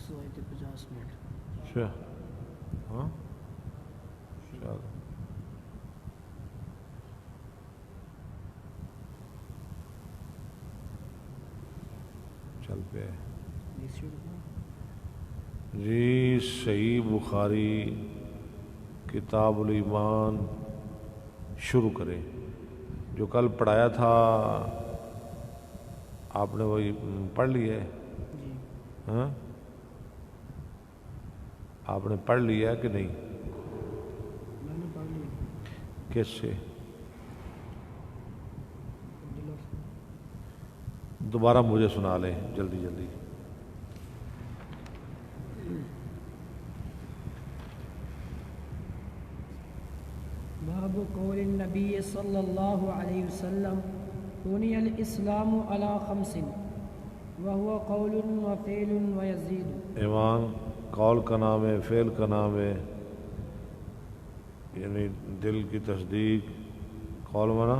50 minute. اچھا ہاں چلو چل پہ جی. صحیح بخاری کتاب الایمان شروع کریں. جو کل پڑھایا تھا آپ نے وہی پڑھ لیا ہے؟ ہاں آپ نے پڑھ لیا ہے کہ نہیں؟ میں نے پڑھ لیا. کس سے؟ دوبارہ مجھے سنا لیں جلدی جلدی. باب قول النبی صلی اللہ علیہ وسلم بنی الاسلام علی خمس وهو قول وفعل ويزيد. ایمان قول کا نام ہے، فعل کا نام ہے، یعنی دل کی تصدیق. قول مانا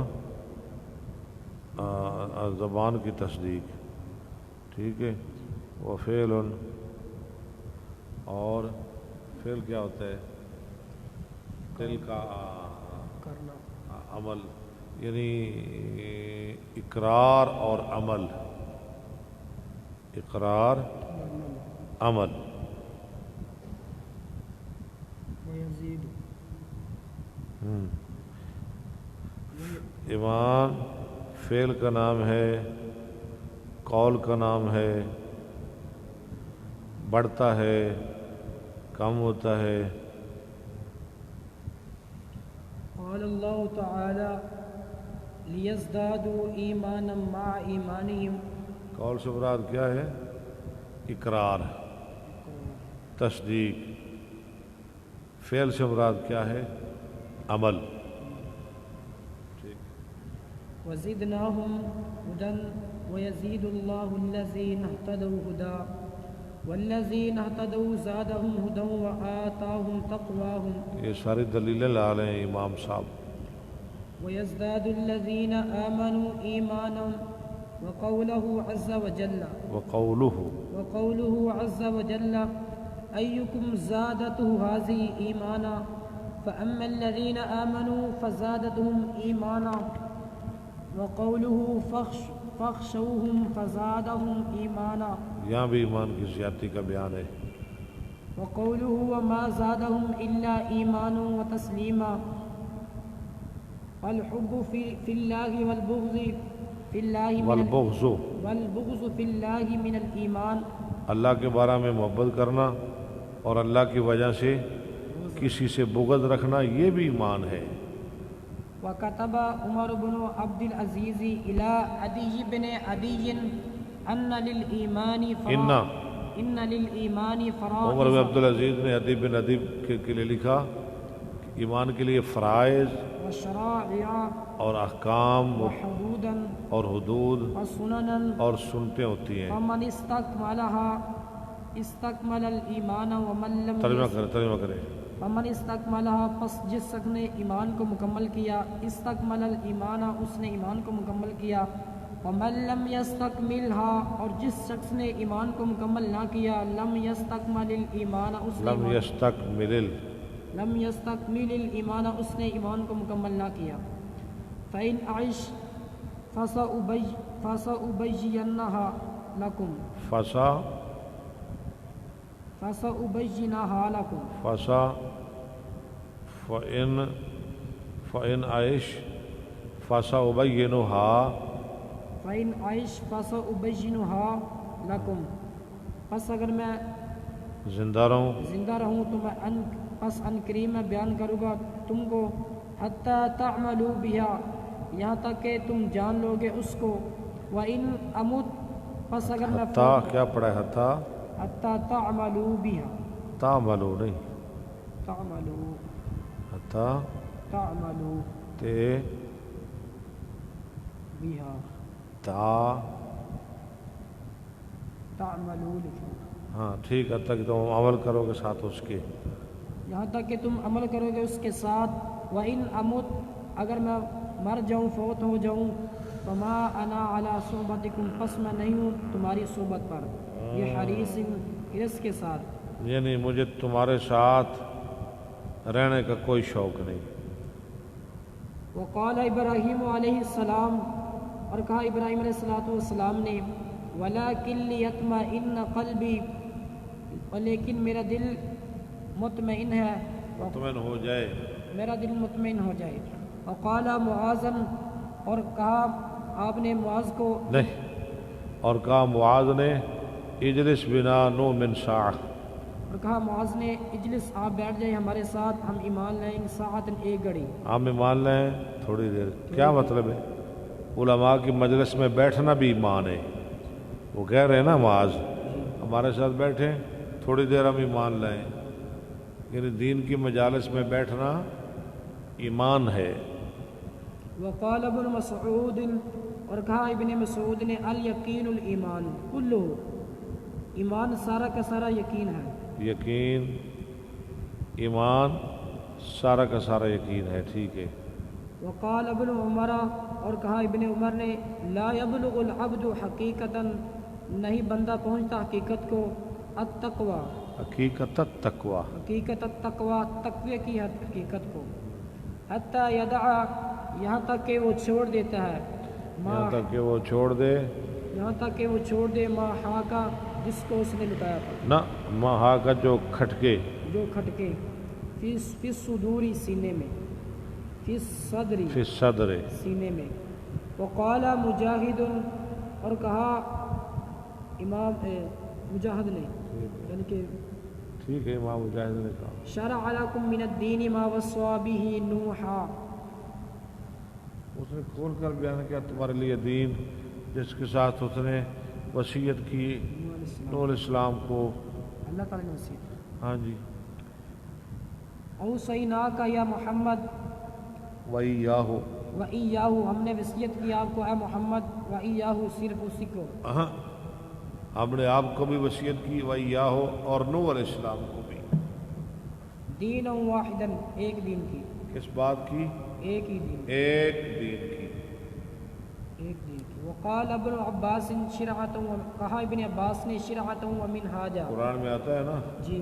زبان کی تصدیق، ٹھیک ہے. وہ فعل، اور فعل کیا ہوتا ہے؟ دل کا کرنا. عمل، یعنی اقرار اور عمل. اقرار عمل. ويزيد. ایمان فعل کا نام ہے، قول کا نام ہے، بڑھتا ہے، کم ہوتا ہے. قال اللہ تعالی لیزدادوا ایمانا مع ایمانہم. قول سے مراد کیا ہے؟ اقرار، تصدیق. فعل سے مراد کیا ہے؟ عمل. وزدناہم ھدی ویزید اللہ الذین اہتدوا ھدی والذین اہتدوا زادہم ھدی وآتاہم تقواہم. یہ ساری دلیلیں لا رہے ہیں امام صاحب. ویزداد الذین آمنوا ایمانا وقولہ عز وجل وقولہ عز وجل ایکم زادتہ ھذی ایمانا فأما الذین آمنوا فزادتہم ایمانا وقولہ فاخشوہم فزادہم ایمانا. یہاں بھی ایمان کی زیادتی کا بیان ہے. وقولہ وما زادہم الا ایمانا وتسلیما. والحب فی اللہ والبغض فی اللہ والبغض فی اللہ من الایمان. اللہ کے بارے میں محبت کرنا اور اللہ کی وجہ سے کسی سے بغض رکھنا یہ بھی ایمان ہے. وكتب عمر بن عبد العزيز إلى عدي بن عدي أن للإيمان فرائض. عمر بن عبد العزیز نے عدی بن عدی کے لیے لکھا کہ ایمان کے لیے فرائض وشرائع اور احکام وحدودا اور حدود وسننا اور سنتیں ہوتی ہیں. فمن استكملها استكمل الإيمان ومن لم ترجمہ کریں. فمن استکملها پس جس شخص نے ایمان کو مکمل کیا، استکمل الایمان اس نے ایمان کو مکمل کیا. ومن لم یستکملها اور جس شخص نے ایمان کو مکمل نہ کیا، لم یستکمل الایمان اس نے اس نے ایمان کو مکمل نہ کیا. فإن أعش فسأبينها لكم فسأبينها لكم. فإن عائش فسأبينها لكم. پس اگر میں زندہ رہوں تو میں پس ان قریب میں بیان کروں گا تم کو. حتی تعملوا بها یہاں تک کہ تم جان لو گے اس کو. وإن أمت پس اگر میں کیا پڑھا ہے؟ حتی تعملوا بها تعملوا نہیں تعملوا حتی تعملوا تے بها تعملوا لکھو. ہاں ٹھیک ہے. تک تم عمل کرو گے ساتھ اس کے، یہاں تک کہ تم عمل کرو گے اس کے ساتھ. وَإِنْ أَمُتْ اگر میں مر جاؤں، فوت ہو جاؤں، فَمَا أَنَا عَلَىٰ صُحْبَتِكُمْ پس میں نہیں ہوں تمہاری صحبت پر. یہ حریص حرص کے ساتھ، یعنی مجھے تمہارے ساتھ رہنے کا کوئی شوق نہیں۔ وقال ابراہیم علیہ السلام، اور کہا ابراہیم علیہ السلام نے، ولیکن لیطمئن قلبی، لیکن میرا دل مطمئن ہے، مطمئن ہو جائے، میرا دل مطمئن ہو جائے۔ وقال معاذن، اور کہا آپ نے معاذ کو، نہیں، اور کہا معاذ نے اجلس بنا نؤمن ساعہ، اور کہا معاذ نے اجلس، آپ بیٹھ جائیں ہمارے ساتھ، ہم ایمان لائیں گے، ساعتن ایک گھڑی، ہم ایمان لیں تھوڑی دیر۔ کیا مطلب ہے؟ علماء کی مجلس میں بیٹھنا بھی ایمان ہے۔ وہ کہہ رہے ہیں نا معاذ ہمارے ساتھ بیٹھیں تھوڑی دیر، ہم ایمان لائیں، یعنی دین کی مجالس میں بیٹھنا ایمان ہے۔ وقال ابن مسعود، اور کہا ابن مسعود نے، الیقین الایمان کلہ، ایمان سارا کا سارا یقین ہے۔ یقین، ایمان سارا کا سارا یقین ہے، ٹھیک ہے۔ وقال ابن عمر، اور کہا ابن عمر نے، لا یبلغ العبد حقیقتا، نہیں بندہ پہنچتا حقیقت کو، التقوی، حقیقت تقوی، حقیقت التقوی، تقوی کی حقیقت کو، حتی یدعا، یہاں تک کہ وہ چھوڑ دیتا ہے، یہاں تک کہ وہ چھوڑ دے، یہاں تک کہ وہ چھوڑ دے، ما حاکا، جس کو اس نے لٹایا تھا، نہ مہا کا جو کھٹکے، جو کھٹکے، فی صدوری، سینے میں، فی صدری، فی صدر، سینے میں۔ وقال مجاہد، اور کہا امام مجاہد نے، یعنی کہ ٹھیک ہے، امام مجاہد نے کہا، شرع لکم من الدین ما وصى به نوحا، اس نے کھول کر بیان کیا تمہارے لیے دین جس کے ساتھ اس نے وصیت کی نوح علیہ السلام کو۔ اللہ تعالیٰ نے وصیت، ہاں جی، اوصیناک یا محمد وَإِيَّاهُ، وَإِيَّاهُ، ہم نے وصیت کی آپ کو اے محمد، وَإِيَّاهُ، صرف اسی کو، ہاں، ہم نے آپ کو بھی وصیت کی، وَإِيَّاهُ، اور نوح علیہ السلام کو بھی، دین واحدا، ایک دین کی، کس بات کی؟ ایک ہی دین، ایک دین کی۔ ایک دین کی۔ وقال ابن عباس شرعۃ، کہا ابن عباس نے، شرعۃ ومنہاجا، قرآن میں آتا ہے نا، جی،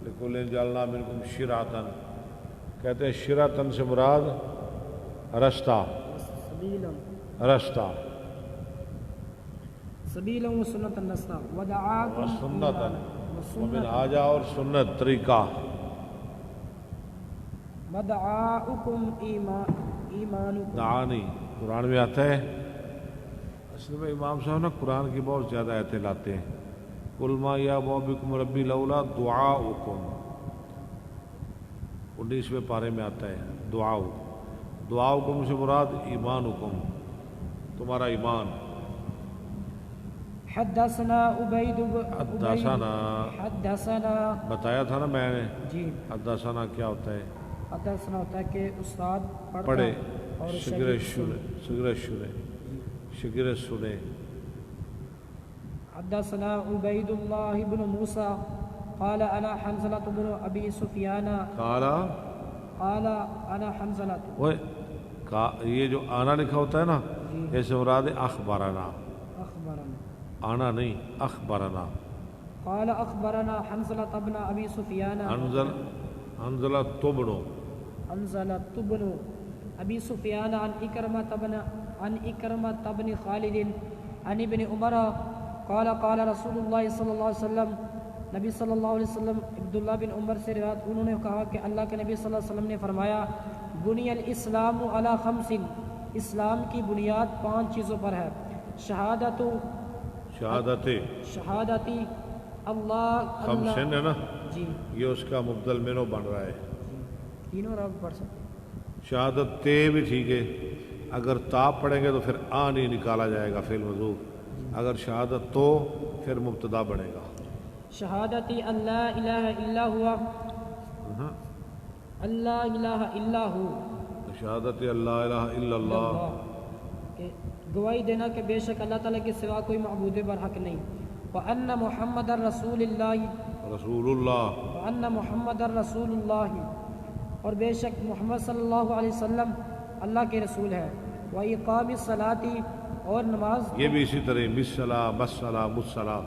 لِكُلٍّ جَعَلْنَا مِنْكُمْ شِرْعَةً، کہتے ہیں شرعتاً سے مراد رستہ، سبیلا، رستہ، سبیلا و سنت النستا، ودعاکم سنتاً، وسنت، ومنہاجا، اور سنت، طریقہ، ودعاؤکم ایمانکم، دعانی، قرآن میں آتا ہے۔ اصل میں امام صاحب نا قرآن کی بہت زیادہ آیتیں لاتے ہیں۔ قُلْ مَا يَعْبَأُ بِكُمْ رَبِّي لَوْلَا دُعَاؤُكُمْ، 19ویں پارے میں آتا ہے دعاؤ، دعاؤکم سے مراد ایمانکم، تمہارا ایمان۔ حدثنا عبید، حدثنا، حدثنا، بتایا تھا نا میں نے، جی، حدثنا کیا ہوتا ہے؟ حدثنا ہوتا ہے کہ استاد پڑھے، اور شاگرد سنے، شاگرد سنے، شاگرد سنے۔ حدثنا عبید اللہ بن موسیٰ قال انا حنظلة بن ابی سفیان، کالا، قال انا حنظلة، وہ یہ جو آنا لکھا ہوتا ہے نا، ایسے مراد ہے اخبارنا، اخبرنا، آنا نہیں، اخبارنا۔ قال اخبرنا حنظلة بن ابی سفیان، حنظلہ تبنو، حنظلة بن ابی سفیان عن اکرمۃ بن خالد عن ابن عمر قال قال رسول اللہ صلی اللہ علیہ وسلم، نبی صلی اللہ علیہ وسلم، عبداللہ بن عمر سے روایت، انہوں نے کہا کہ اللہ کے نبی صلی اللہ علیہ وسلم نے فرمایا، بنی الاسلام علی خمس، اسلام کی بنیاد 5 چیزوں پر ہے، شہادت، شہادت، شہادتی اللہ، خمسن ہے نا، جی، یہ اس کا مبدل منو بن رہا ہے۔ تینوں رب پڑھ سکتے ہیں، شہادت تے بھی ٹھیک ہے، اگر تا پڑھیں گے تو پھر آ نہیں نکالا جائے گا فعل محذوف، اگر شہادت تو پھر مبتدا بنے گا۔ شہادتی اللہ الہ الا ہوا، اللہ الہ الا ہو، شہادت اللہ الہ الا اللہ، کہ گواہی دینا کہ بے شک اللہ تعالیٰ کے سوا کوئی معبود برحق نہیں، وَأَنَّ مُحَمَّدَ رَسُولِ اللَّهِ، رسول اللہ، وَأَنَّ مُحَمَّدَ رَسُولُ اللَّهِ، اور بے شک محمد صلی اللہ علیہ وسلم اللہ کے رسول ہے، وَإِقَامِ الصَّلَاةِ، اور نماز، یہ بھی اسی طرح مسلح مسلح مسلح،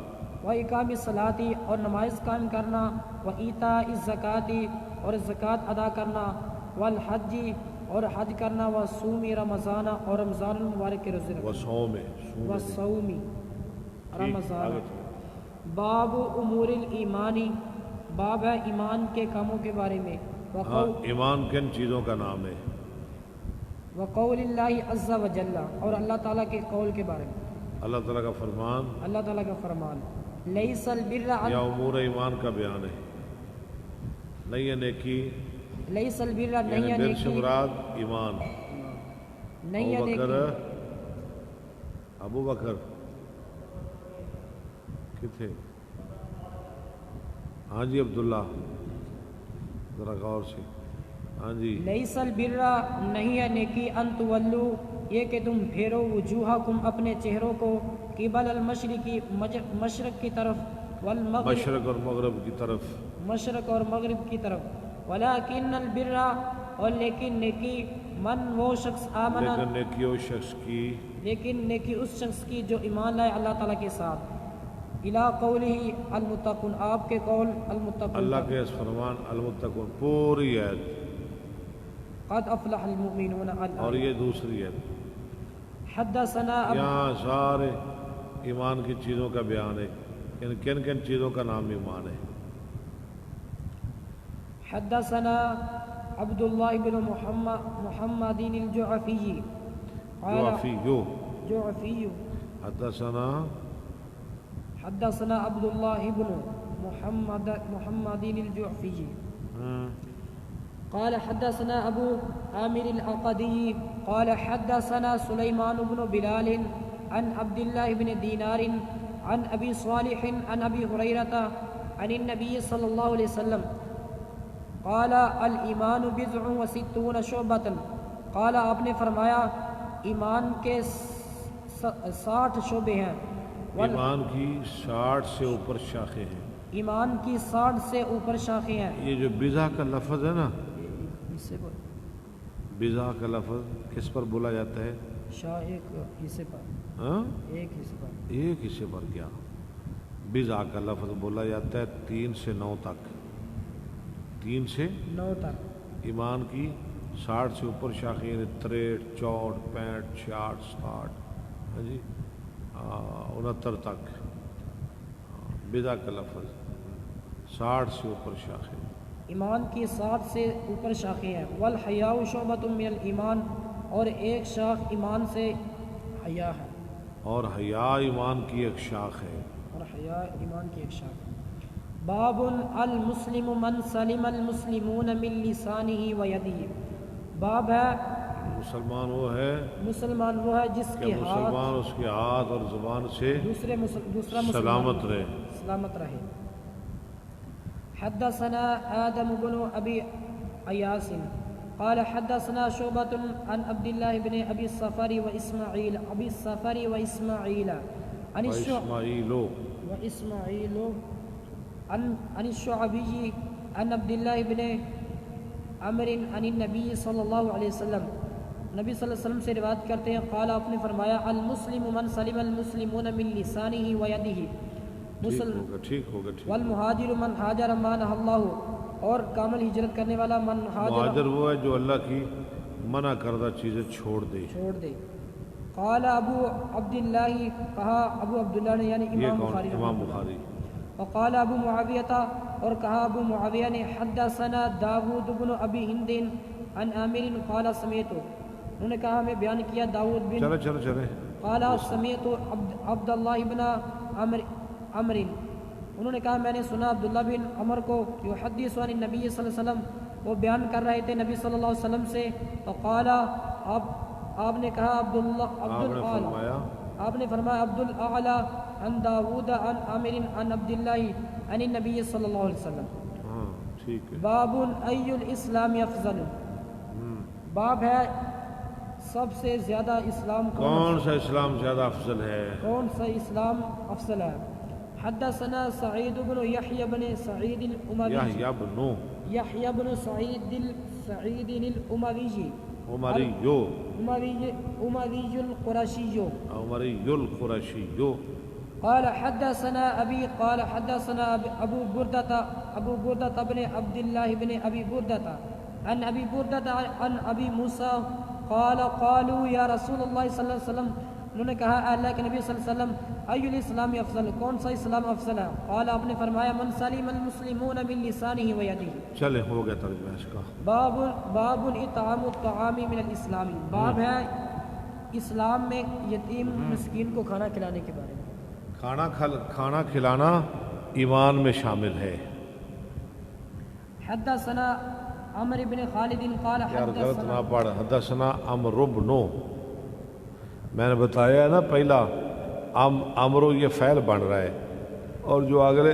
وإقام الصلاة اور نماز قائم کرنا، وإيتاء الزکاة اور زکوٰۃ ادا کرنا، والحج اور حج کرنا، وصوم رمضان اور رمضان المبارک کے روزے رکھنا، وصوم رمضان۔ باب امور الایمان، باب ہے ایمان کے کاموں کے بارے میں۔ ایمان کن چیزوں کا نام ہے؟ وقول اللہ عز وجل، اور اللہ تعالیٰ کے قول کے بارے میں، اللہ تعالیٰ کا فرمان، اللہ تعالیٰ کا فرمان، لیس البر یا امور ایمان کا بیان ہے، نہیں ہے نیکی، لیس البر نہیں یعنی ہے بر سے نیکی، مراد ایمان۔ نہیں ہے ابو بکر کتنے؟ ہاں جی عبداللہ، ذرا غور سے، ہاں جی۔ لیس البر نہیں ہے نیکی، ان تولو یہ کہ تم پھیرو وجوہکم اپنے چہروں کو، قبل المشرقی مشرق کی طرف، والمغرب مشرق اور مغرب کی طرف، مشرق اور مغرب کی طرف، ولیکن البر اور لیکن نیکی، من وہ شخص آمنا، لیکن نیکی اس شخص کی، لیکن نیکی اس شخص کی جو ایمان لائے اللہ تعالیٰ کے ساتھ، الی قولہ المتقون، آپ کے قول المتقون، اللہ کے اس فرمان المتقون، پوری آیت، قد افلح المؤمنون اور یہ دوسری ہے، حدثنا یہاں سارے ایمان کی چیزوں کا بیان ہے، یعنی کن کن چیزوں کا نام ایمان ہے۔ حدثنا عبد اللہ بن محمد الجعفی جعفی حدثنا عبد اللہ بن محمد الجعفی قال حدثنا ابو عامر العقدی قال حدثنا سلیمان بن بلال عن عبد الله بن دینار عن ابی صالح عن ابی ہریرہ عن النبی صلی اللہ علیہ وسلم قال الایمان بضع وستون شعبۃ، قال آپ نے فرمایا ایمان کے 60 شعبے ہیں، ایمان کی 60 سے اوپر شاخیں ہیں، ایمان کی 60 سے اوپر شاخیں ہیں۔ یہ جو بضع کا لفظ ہے نا، بضع کا لفظ کس پر بولا جاتا ہے؟ ایک حصے پر، ہاں ایک حصے پر، ایک حصے پر کیا؟ بضع کا لفظ بولا جاتا ہے 3 سے 9 تک، 3 سے 9 تک۔ ایمان کی 60 سے اوپر شاخیں، یعنی 63 64 65 66 67، ہاں جی 69 تک بضع کا لفظ، 60 سے اوپر شاخیں، ایمان کی 60 سے اوپر شاخیں ہیں۔ والحیاء شعبۃ من الایمان، اور ایک شاخ ایمان سے حیا ہے، اور حیا ایمان کی ایک شاخ ہے، اور حیا ایمان کی ایک شاخ ہے۔ باب المسلم من سلم المسلمون من لسانہ ویدہ، باب ہے مسلمان وہ ہے مسلمان وہ ہے جس کہ کے مسلمان ہاتھ اس کے ہاتھ اور زبان سے دوسرا مسلمان سلامت رہے۔ سلامت رہے۔ حدثنا آدم بن ابی ایاس قال حدثنا شعبۃ عن عبد الله بن ابی الصفر واسماعیل عن اسماعیل عن الشعبی عن عبد الله بن عمرو عن النبی صلی اللہ علیہ وسلم، نبی صلی اللہ علیہ وسلم سے روایت کرتے ہیں، قال آپ نے فرمایا المسلم من سلم المسلمون من لسانہ ویدہ، ٹھیک ہوگا والمہاجر من ہاجر ما نہى اللہ، اور کامل ہجرت کرنے والا من مہاجر وہ ہے جو اللہ کی منع کردہ چیزیں چھوڑ دے۔ قال ابو عبداللہ، کہا ابو عبداللہ نے یعنی امام بخاری، وقال ابو معاویہ، اور کہا ابو معاویہ نے حدثنا داود بن ابی ہند عن عامر قال سمعت، انہوں نے کہا ہمیں بیان کیا داود بن چلے قال سمعت عبد اللہ بن عمر، انہوں نے کہا میں نے سنا عبداللہ بن عمر کو یحدث عن النبی صلی اللہ علیہ وسلم، وہ بیان کر رہے تھے نبی صلی اللہ علیہ وسلم سے، وقال آپ نے کہا آپ نے فرمایا عبد الاعلی عن داود عن عامر عن عبداللہ عن النبی صلی اللہ علیہ وسلم۔ باب ای الاسلام افضل، باب ہے سب سے زیادہ اسلام کون سا اسلام زیادہ افضل ہے؟ کون سا اسلام افضل ہے؟ حدثنا سعید بن یحیی بن سعید الاموی، یحیی بن سعید الاموی، اموی القرشی، قال حدثنا أبي قال حدثنا أبو بردة بن عبد الله بن أبي بردة عن أبي بردة عن أبي موسى قال قالوا يا رسول الله صلى الله عليه وسلم، انہوں نے کہا اے اللہ کے نبی صلی اللہ علیہ وسلم، ای الاسلام افضل، کون سا اسلام افضل ہے؟ قال آپ نے فرمایا من سلم المسلمون من لسانه ويده۔ چلے ہو گیا ترجمہ اس کا۔ باب اطعام الطعام من الاسلام، باب ہے اسلام میں یتیم مسکین کو کھانا کھلانے کے بارے میں۔ کھانا کھلانا ایمان میں شامل ہے۔ حدثنا عمرو بن خالد قال یار غلط حدثنا نہ پڑھ، حدثنا عمرو بن، میں نے بتایا ہے نا پہلا عمرو یہ فعل بن رہا ہے، اور جو اگلے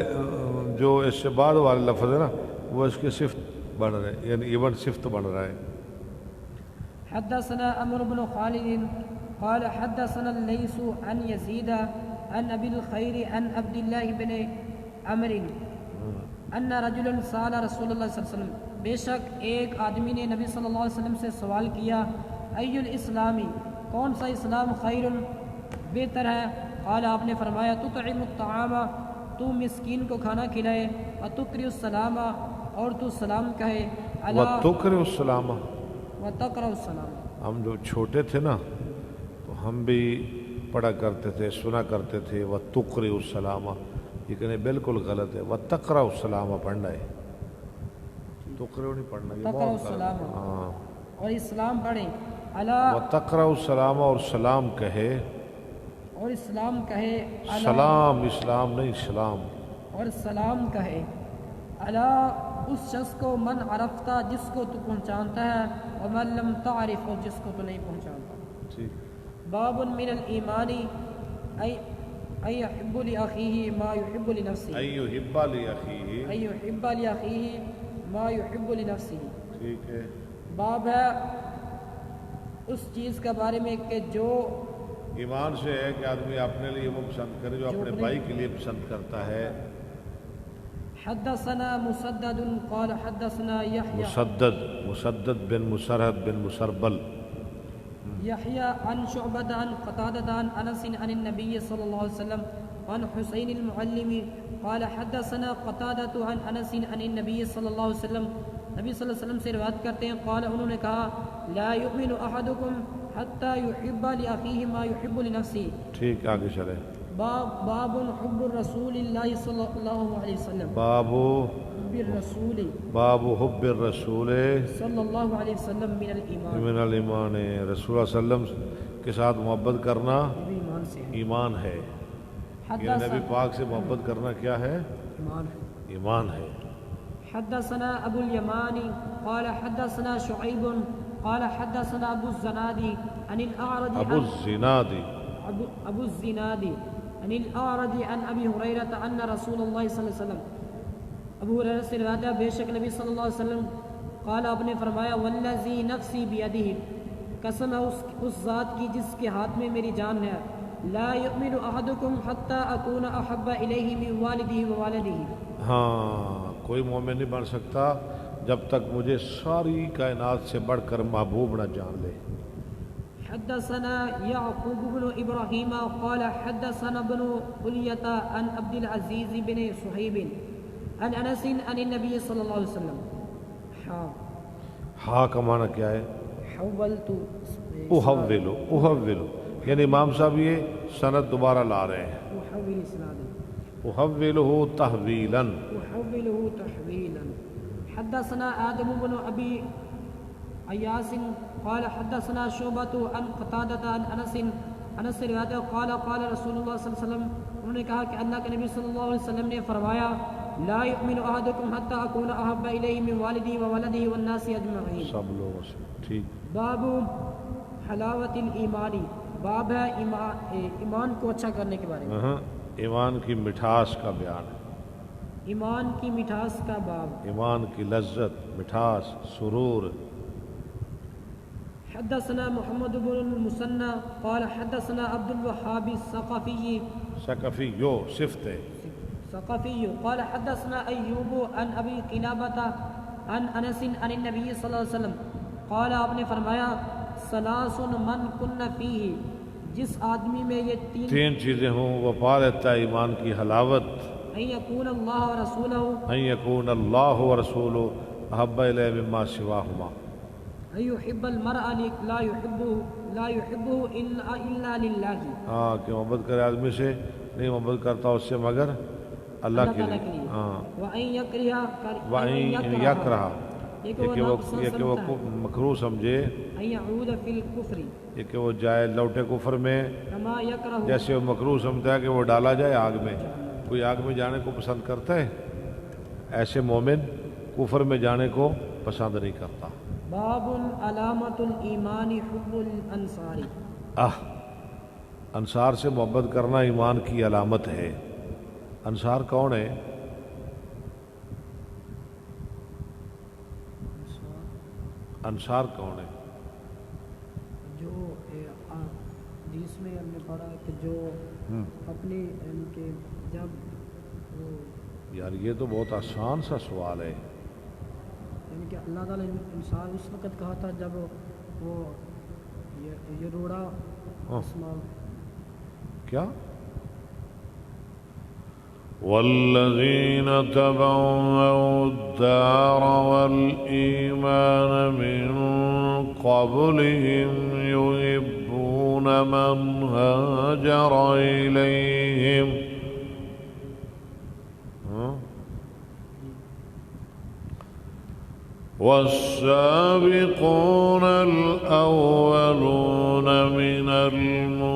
جو اس سے بعد والے لفظ ہے نا وہ اس کی صفت بن رہا ہے، یعنی ایون صفت بن رہا ہے۔ حدثنا عمرو بن خالد قال حدثنا الليث عن يزيد عن ابي الخير عن عبد الله بن عمرو ان رجلا سال رسول اللہ صلی اللہ علیہ وسلم، بے شک ایک آدمی نے نبی صلی اللہ علیہ وسلم سے سوال کیا، ای الاسلامی، کون سا اسلام خیر بہتر ہے؟ قال آپ نے فرمایا تطعم الطعام، تو مسکین کو کھانا کھلائے، وتقرئ السلام، اور تو سلام کہے، وتقرئ السلام، وتقرأ السلام۔ ہم جو چھوٹے تھے نا تو ہم بھی پڑھا کرتے تھے، سنا کرتے تھے وتقرئ السلام، لیکن بالکل غلط ہے، وتقرأ السلام پڑھنا ہے، تقرئ نہیں پڑھنا، یہ تقرأ بہت غلط ہے۔ السلام، ہاں، اور اسلام پڑھیں، وتقرأ السلام، اور سلام کہے، اور اسلام کہے، سلام اسلام نہیں سلام، اور سلام کہے، اللہ اس شخص کو من عرفتا جس کو تو پہچانتا ہے، ومن لم تعرف، اور جس کو تو نہیں پہچانتا۔ ٹھیک۔ باب من الایمان ای یحب لاخیہ ما یحب لنفسہ، ای یحب لاخیہ، ای یحب لاخیہ ما یحب لنفسہ، ٹھیک ہے۔ باب ہے اس چیز کے بارے میں کہ جو ایمان سے ہے کہ آدمی اپنے لیے وہ پسند کرے جو اپنے بھائی کے لیے پسند کرتا ہے۔ حدثنا مسدد قال حدثنا يحيى مسدد بن مسرحد بن مسربل، يحيى عن شعبة عن قتادة عن أنس عن النبي صلى الله عليه وسلم عن حسين المعلم قال حدثنا قتادة عن أنس عن النبي صلى الله عليه وسلم، نبی صلی اللہ علیہ وسلم سے روایت کرتے ہیں، قال انہوں نے کہا لا يؤمن احدكم حتى يحب لاخيه ما يحب لنفسه۔ ٹھیک، آگے چلے۔ باب حب الرسول اللہ صلی اللہ علیہ وسلم، باب حب الرسول حب الرسول صلی اللہ علیہ وسلم من الایمان، من الایمان، رسول اللہ صلی اللہ علیہ وسلم کے ساتھ محبت کرنا یہ بھی ایمان سے ہے۔ ایمان ہے، یعنی نبی پاک سے محبت کرنا کیا ہے؟ ایمان ہے۔ ایمان ہے۔ حدثنا ابو الیمانی قال حدثنا شعیب قال حدثنا ابو الزنادی عن الاعرج ابو الزنادی عن الاعرج عن ابی ہریرہ ان رسول اللہ صلی اللہ علیہ وسلم، ابو ہریرہ سے روایت ہے بے شک نبی صلی اللہ علیہ وسلم قال آپ نے فرمایا والذی نفسی بیدہ، قسم ہے اس ذات کی جس کے ہاتھ میں میری جان ہے، لا یؤمن احدکم حتی اکون احب الیہ من والدہ ووالدہ، ہاں، کوئی مومن نہیں بن سکتا جب تک مجھے ساری کائنات سے بڑھ کر محبوب نہ جان لے۔ حدثنا يعقوب بن ابراہیم قال حدثنا بن علیۃ عن عبد العزیز بن صہیب عن انس عن النبی صلی اللہ علیہ وسلم۔ ہاں کا معنی کیا ہے؟ حولت احولو، یعنی امام صاحب یہ سند دوبارہ لا رہے ہیں۔ احول اسناد، احولہ تحویلا، احوله تحویلا۔ حدثنا آدم بن ابی ایاس قال حدثنا شعبۃ عن قتادہ عن انس سے روایت ہے قال قال رسول اللہ صلی اللہ علیہ وسلم، انہوں نے کہا کہ اللہ کے نبی صلی اللہ علیہ وسلم نے فرمایا لا یؤمن احدکم حتی اکون احب الیہ من والدہ وولدہ والناس اجمعین۔ سب لوگوں سے ٹھیک۔ باب حلاوت الایمان، باب ہے ایمان کو اچھا کرنے کے بارے میں، ایمان کی مٹھاس کا بیان ہے، ایمان کی مٹھاس کا باب۔ ایمان کی لذت، مٹھاس، سرور۔ حدثنا محمد بن المثنى قال حدثنا عبد الوهاب الثقفي ثقفیو صفت ہے، ثقفي قال حدثنا ایوب عن ابی قلابة عن انس عن النبی صلی اللہ علیہ وسلم قال آپ نے فرمایا ثلاث من کن فیہ، جس آدمی میں یہ تین چیزیں ہوں وہ پا لیتا ہے ایمان کی حلاوت. ان یکون اللہ و رسولہ ان یکون اللہ ورسولہ احب الیہ مما سواہما. ان یحب المرء لا يحبه الا للہ. ہاں کہ محبت کرے آدمی سے نہیں محبت کرتا اس سے مگر اللہ کے لیے. ہاں وَإِن یکرہ یہ کہ وہ مکروہ سمجھے ان یعود فی الکفر یہ کہ وہ جائے لوٹے کفر میں کما یکرہ جیسے وہ مکروہ سمجھتا ہے کہ وہ ڈالا جائے آگ میں. کوئی آگ میں جانے کو پسند کرتا ہے؟ ایسے مومن کفر میں جانے کو پسند نہیں کرتا. باب علامت الایمان حب الانصار. انصار سے محبت کرنا ایمان کی علامت ہے. انصار کون ہے؟ انصار کون ہے؟ جو حدیث میں ہم نے پڑھا کہ جو اپنی ان کے جب وہ یار یہ تو بہت آسان سا سوال ہے. یعنی کہ اللہ تعالیٰ نے انسان اس وقت کہا تھا جب وہ یہ روڑا آسمان کیا والذین تبوؤا الدار والایمان من قبلهم يحبون من هاجر الیہم والسابقون الأولون من المهاجرين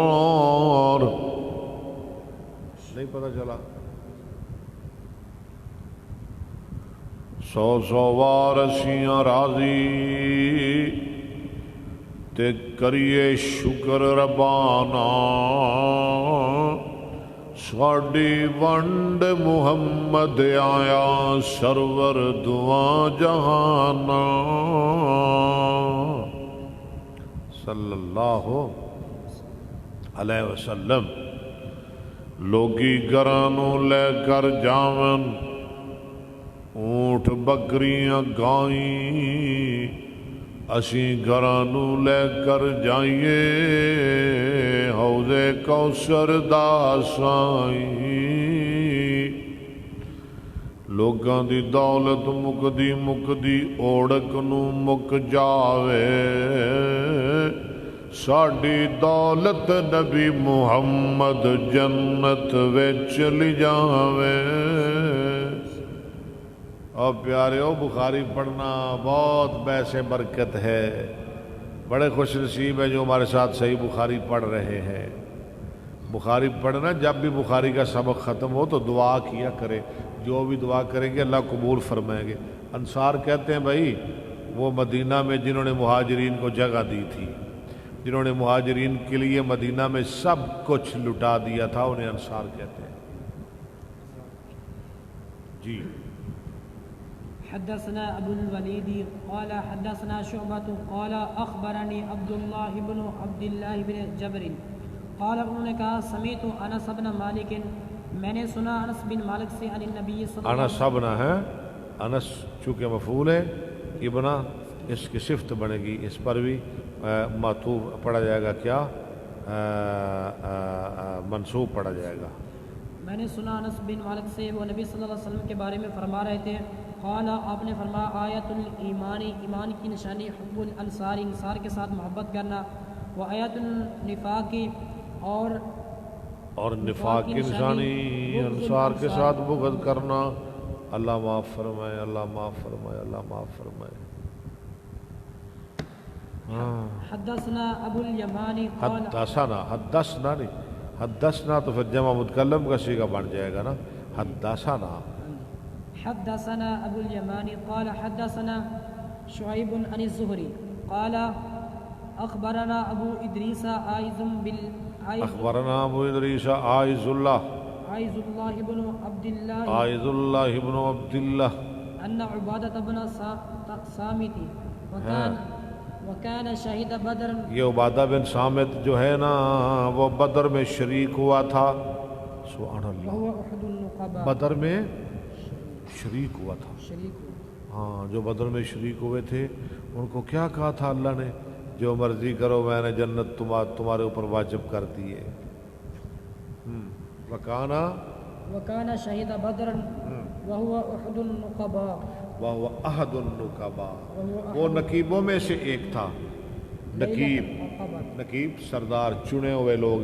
والأنصار. نہیں پتہ چلا؟ 100 وارثیاں راضی تے کریے شکر ربانا ساڈی ونڈ محمد آیا سرور دعا جہانا صلی اللہ علیہ وسلم. لوگی گرانوں لے کر جاون اونٹ بکریاں گائیں اسی گھرانوں لے کر جائیے حوض کوثر دا سائیں. لوگاں دی دولت مکدی اوڑک نو مک جاوے ساڈی دولت نبی محمد جنت وچ لے جاوے. اور پیارے بخاری پڑھنا بہت ویسے برکت ہے. بڑے خوش نصیب ہیں جو ہمارے ساتھ صحیح بخاری پڑھ رہے ہیں. بخاری پڑھنا جب بھی بخاری کا سبق ختم ہو تو دعا کیا کرے. جو بھی دعا کریں گے اللہ قبول فرمائیں گے. انصار کہتے ہیں بھائی وہ مدینہ میں جنہوں نے مہاجرین کو جگہ دی تھی، جنہوں نے مہاجرین کے لیے مدینہ میں سب کچھ لٹا دیا تھا، انہیں انصار کہتے ہیں. جی حدثنا ابو الولید قال حدثنا شعبۃ قال اخبرني عبد الله بن جبر قال انہوں نے کہا سمعت انس بن مالک میں نے سنا انس بن مالک سے عن النبی صلی اللہ علیہ وسلم. انس ابن ہے انس چونکہ مفعول ہے ابن اس کی صفت بنے گی، اس پر بھی معطوف پڑھا جائے گا، کیا منصوب پڑھا جائے گا. میں نے سنا انس بن مالک سے وہ نبی صلی اللہ علیہ وسلم کے بارے میں فرما رہے تھے. قال آپ نے فرمایا آیت الایمان ایمان کی نشانی حب الانصار انصار کے ساتھ محبت کرنا، و آیت النفاق اور نفاق کی نشانی انصار کے ساتھ بغض کرنا. اللہ معاف فرمائے، اللہ معاف فرمائے، اللہ معاف فرمائے. حدثنا ابو الیمانی قال حدثنا نہیں، حدثنا تو پھر جمع متکلم کا صیغہ بن جائے گا نا. حدثنا ابو الیمانی قال حدثنا شعیب عن الزہری قال اخبرنا ابو ادریس اخبرنا ابو ادریس عائز اللہ بن عبد اللہ ان عبادۃ بن صامت وكان شہید بدر. یہ عبادہ بن صامت جو ہے نا وہ بدر میں شریک ہوا تھا. سبحان اللہ. بدر میں شریک ہوا تھا. شریک ہو. ہاں جو بدر میں شریک ہوئے تھے ان کو کیا کہا تھا اللہ نے؟ جو مرضی کرو میں نے جنت تمہارے اوپر واجب کر دی ہے. وکانا وکانا شہید بدر وہو احد النقباء. وہ احد النقباء، وہ نقیبوں میں سے ایک تھا. نقیب سردار، چنے ہوئے لوگ،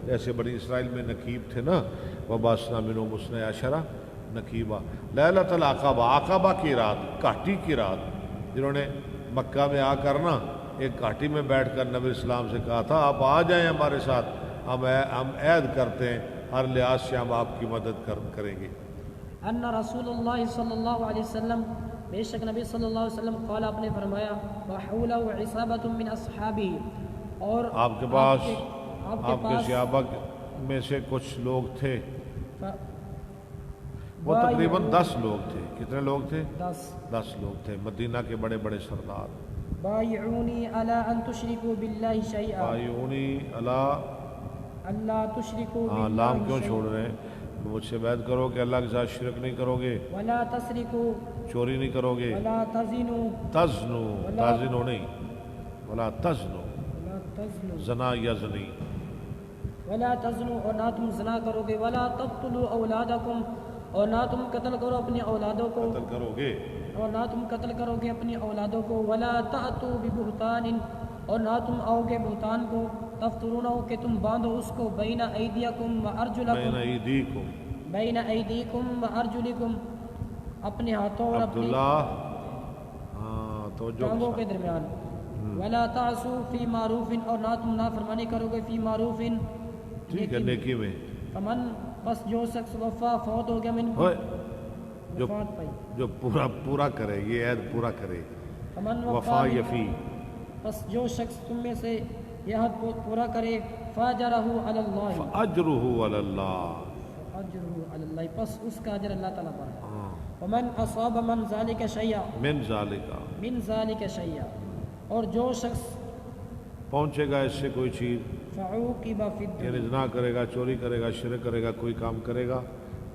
جیسے بنی اسرائیل میں نقیب تھے نا، وبعثنا منہم اثنی عشر نقیبہ. لیلۃ العقبہ، عقبہ کی رات، گھاٹی کی رات، جنہوں نے مکہ میں آ کر نا ایک گھاٹی میں بیٹھ کر نبی اسلام سے کہا تھا آپ آ جائیں ہمارے ساتھ، ہم عہد کرتے ہیں ہر لحاظ سے ہم آپ کی مدد کریں گے. ان رسول اللہ صلی اللہ علیہ وسلم، بے شک نبی صلی اللہ علیہ وسلم قال، آپ نے فرمایا وحولہ عصابۃ من اصحابہ، اور آپ کے پاس آپ کے صحابہ میں سے کچھ لوگ تھے، وہ تقریباً 10 لوگ تھے. کتنے لوگ تھے؟ 10 لوگ تھے، مدینہ کے بڑے بڑے سردار. بایعونی علی ان تشرکوا باللہ شیئا. بایعونی علی، اللہ تشرکوا باللہ، لام کیوں چھوڑ رہے ہیں؟ مجھ سے بیعت کرو کہ اللہ کے ساتھ شرک نہیں کرو گے، ولا تسرقوا، چوری نہیں کرو گے، ولا تزنوا، تزنو نہیں، ولا تزنو، ولا تزنوا، زنا یزنی، ولا تزنوا، اور نہ تم زنا کرو گے، ولا تقتلوا اولادکم، اور نہ تم قتل کرو اپنی اولادوں کو، قتل کرو گے، اور نہ تم قتل کرو گے اپنی اولادوں کو، ولا تأتوا ببہتان، اور نہ تم آؤ گے بہتان کو، تفترونہ کہ تم باندھو اس کو، بین ایدیکم و ارجلکم، بین ایدیکم و ارجلکم، اپنے ہاتھوں اور اپنی ٹانگوں کے درمیان. ولا تعصوا فی معروف، اور نہ تم نافرمانی کرو گے فی معروف، ٹھیک ہے، نیکی میں. فمن، بس جو شخص وفا فوت ہو گیا من کو، جو پورا کرے، یہ عہد پورا کرے. فمن وفا یفی، بس جو شخص تم میں سے یہ حد پورا کرے، فاجرہ علی اللہ، اجرہ علی اللہ، اجرہ علی اللہ، پس اس کا اجر اللہ تعالیٰ پر ہے. ومن اصاب من ذالک شیئا، من ذالکا، من ذالک شیئا، اور جو شخص پہنچے گا اس سے کوئی چیز، فعوقب فی یعنی الدنیا، زنا کرے گا، چوری کرے گا، شرک کرے گا، کوئی کام کرے گا،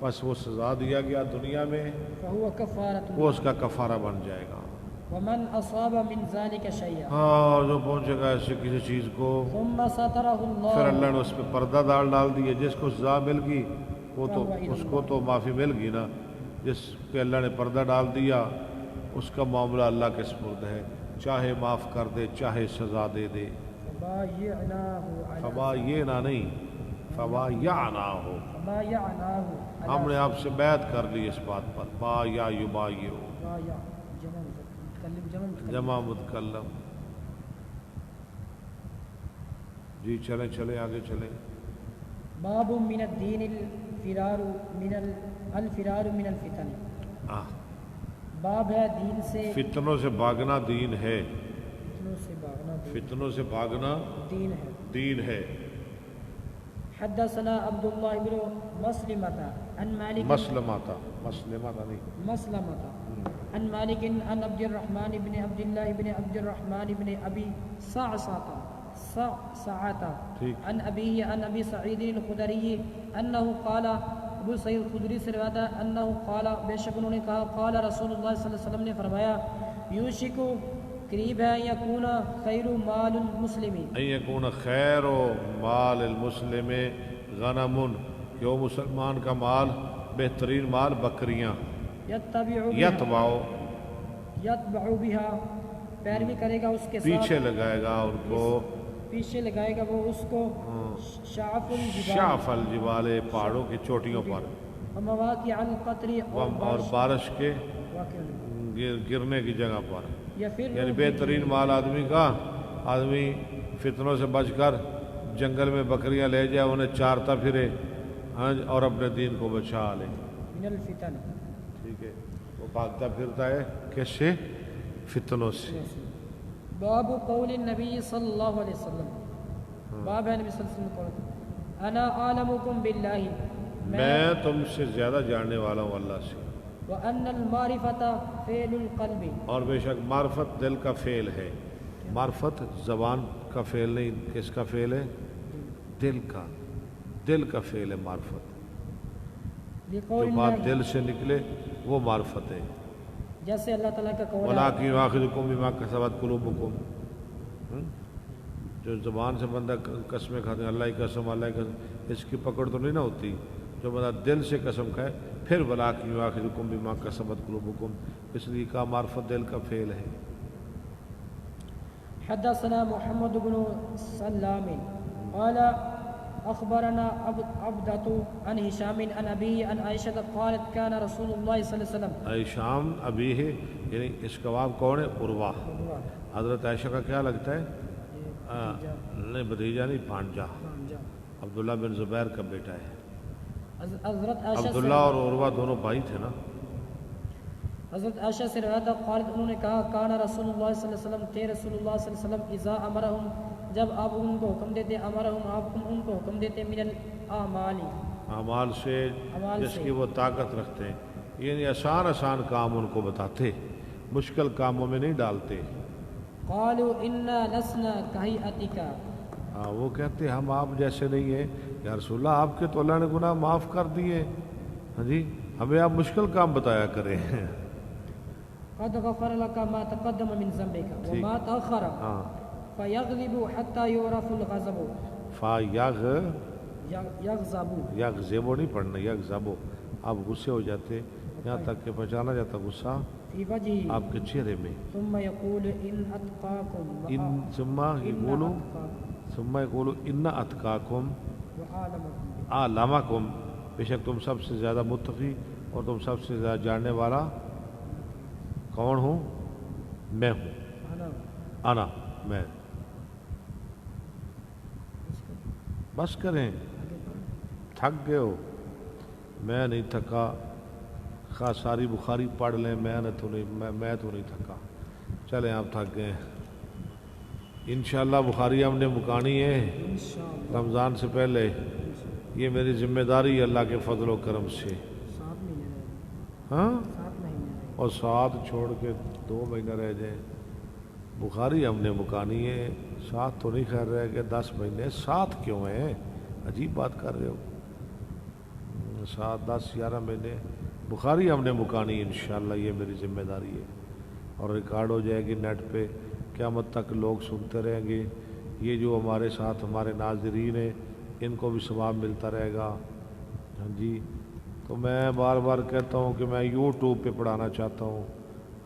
بس وہ سزا دیا گیا دنیا میں، فہو کفارۃ، وہ اس کا کفارہ بن جائے گا. ومن اصاب من ذالک شیئا، ہاں، جو پہنچے گا اس سے کسی چیز کو، ثم سترہ پھر اللہ، اللہ نے اس پہ پردہ ڈال دیا. جس کو سزا مل گئی وہ تو اس کو تو معافی مل گئی نا، جس پہ اللہ نے پردہ ڈال دیا اس کا معاملہ اللہ کے سپرد ہے، چاہے معاف کر دے چاہے سزا دے دے. فبایعنا نہیں، فبایعنا ہو، ہم نے آپ سے بیعت کر لی اس بات پر. بایا یبایع، جمع متکلم. جی چلیں آگے چلیں. باب من الدین الفرار من الفتن، باب ہے دین سے، فتنوں سے بھاگنا دین ہے، فتنوں سے بھاگنا فتنوں سے بھاگنا دین ہے. حدثنا عبد الله بن مسلمة عن مالك، مسلمة مسلمة عن مالك عن عبد الرحمن بن عبد الله بن عبد الرحمن بن أبي صعصعة عن أبيه عن أبي سعيد الخدري أنه قال، ابو سعید الخدری سے روایت ہے، انه قال، بے شک انہوں نے کہا، قال رسول اللہ صلی اللہ علیہ وسلم نے فرمایا، یوشک، قریب ہے، یکون خیر مال المسلم، ان یکون خیر مال المسلم غنم، کہ وہ مسلمان کا مال بہترین مال بکریاں، یتبع بها، پیروی کرے گا اس کے ساتھ، پیچھے لگائے گا ان کو، پیچھے لگائے گا وہ اس کو، شعف الجبال، پہاڑوں کی چوٹیوں پر، مواقع القطر، اور بارش کے گرنے کی جگہ پر. یعنی بہترین مال آدمی کا، آدمی فتنوں سے بچ کر جنگل میں بکریاں لے جائے، انہیں چارتا پھرے اور اپنے دین کو بچا لے. من الفتن، ٹھیک ہے، وہ بھاگتا پھرتا ہے کس سے؟ فتنوں سے. باب قول النبی صلی اللہ علیہ وسلم، باب ہے نبی صلی اللہ علیہ وسلم قول، انا عالمکم باللہ، میں تم سے زیادہ جاننے والا ہوں اللہ سے، وان المعرفۃ فعل القلب، اور بے شک معرفت دل کا فعل ہے. معرفت زبان کا فعل نہیں، کس کا فعل ہے؟ دل کا فعل ہے معرفت. جو بات دل سے نکلے وہ معرفت ہے. جیسے اللہ تعالیٰ کا قول ہے وَلَٰكِنْ يُؤَاخِذُكُم بِمَا كَسَبَتْ قُلُوبُكُم. جو زبان سے بندہ قسمیں کھاتے ہیں اللہ کی قسم اللہ کی قسم، اس کی پکڑ تو نہیں نہ ہوتی. جو بندہ دل سے قسم کھائے پھر وَلَٰكِنْ يُؤَاخِذُكُم بِمَا كَسَبَتْ قُلُوبُكُم، اس لیے کا معرفت دل کا فعل ہے. حدثنا محمد بن سلام قال أخبرنا عبدة عن هشام عن أبيه عن عائشة قالت كان رسول الله صلى الله عليه وسلم. شام ابھی ہے یعنی اس کا باب کون ہے؟ عروہ. حضرت عائشہ کا کیا لگتا ہے؟ نہیں بھتیجا نہیں، بھانجا. عبداللہ بن زبیر کا بیٹا ہے. حضرت عائشہ عبداللہ اور عروہ دونوں بھائی تھے نا. حضرت عائشہ سے روایت ہے قالت انہوں نے کہا کان رسول اللہ صلی اللہ علیہ وسلم تھے رسول اللہ صلی اللہ علیہ وسلم اذا امرہم، جب آپ ان کو حکم دیتے، امرہم آپ ان کو حکم دیتے من الاعمال، اعمال سے جس کی وہ طاقت رکھتے ہیں، یعنی آسان آسان کام ان کو بتاتے، مشکل کاموں میں نہیں ڈالتے. قالوا انا لسنا کہیئتک، ہاں وہ کہتے ہم آپ جیسے نہیں ہیں. یا رسول اللہ آپ کے تو اللہ نے گناہ معاف کر دیے، ہاں جی ہمیں آپ مشکل کام بتایا کریں. قد غفر لك ما تقدم من ذنبك وما تأخر فيغضب حتى يعرف الغضب. یغضب نہیں پڑھنا، یغضب آپ غصے ہو جاتے یہاں تک کہ پہچانا جاتا غصہ في وجهه آپ کے چہرے میں. ثم يقول ان اتقاكم ثم يقول ان اتقاكم اعلمكم، بے شک تم سب سے زیادہ متقی اور تم سب سے زیادہ جاننے والا کون ہوں؟ میں ہوں. انا میں. بس کریں، تھک گئے ہو. میں نہیں تھکا، خواہ ساری بخاری پڑھ لیں، میں تو نہیں تھکا. چلیں آپ تھک گئے. انشاءاللہ بخاری ہم نے مکانی ہے رمضان سے پہلے. یہ میری ذمہ داری ہے اللہ کے فضل و کرم سے. ہاں اور 7 چھوڑ کے 2 مہینہ رہ جائیں. بخاری ہم نے مکانی ہے. 7 تو نہیں خیر رہ گئے، 10 مہینے. 7 کیوں ہیں؟ عجیب بات کر رہے ہو. 7 10 11 مہینے بخاری ہم نے مکانی انشاءاللہ. یہ میری ذمہ داری ہے اور ریکارڈ ہو جائے گی نیٹ پہ. قیامت تک لوگ سنتے رہیں گے. یہ جو ہمارے ساتھ ہمارے ناظرین ہیں ان کو بھی ثواب ملتا رہے گا. ہاں جی تو میں بار بار کہتا ہوں کہ میں یوٹیوب پہ پڑھانا چاہتا ہوں.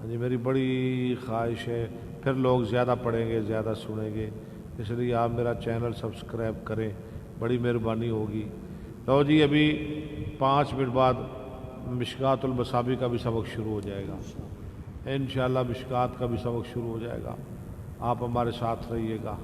ہاں جی میری بڑی خواہش ہے، پھر لوگ زیادہ پڑھیں گے، زیادہ سنیں گے. اس لیے آپ میرا چینل سبسکرائب کریں، بڑی مہربانی ہوگی. لو جی ابھی 5 منٹ بعد مشکات المصابیح کا بھی سبق شروع ہو جائے گا انشاءاللہ. مشکات کا بھی سبق شروع ہو جائے گا. آپ ہمارے ساتھ رہیے گا.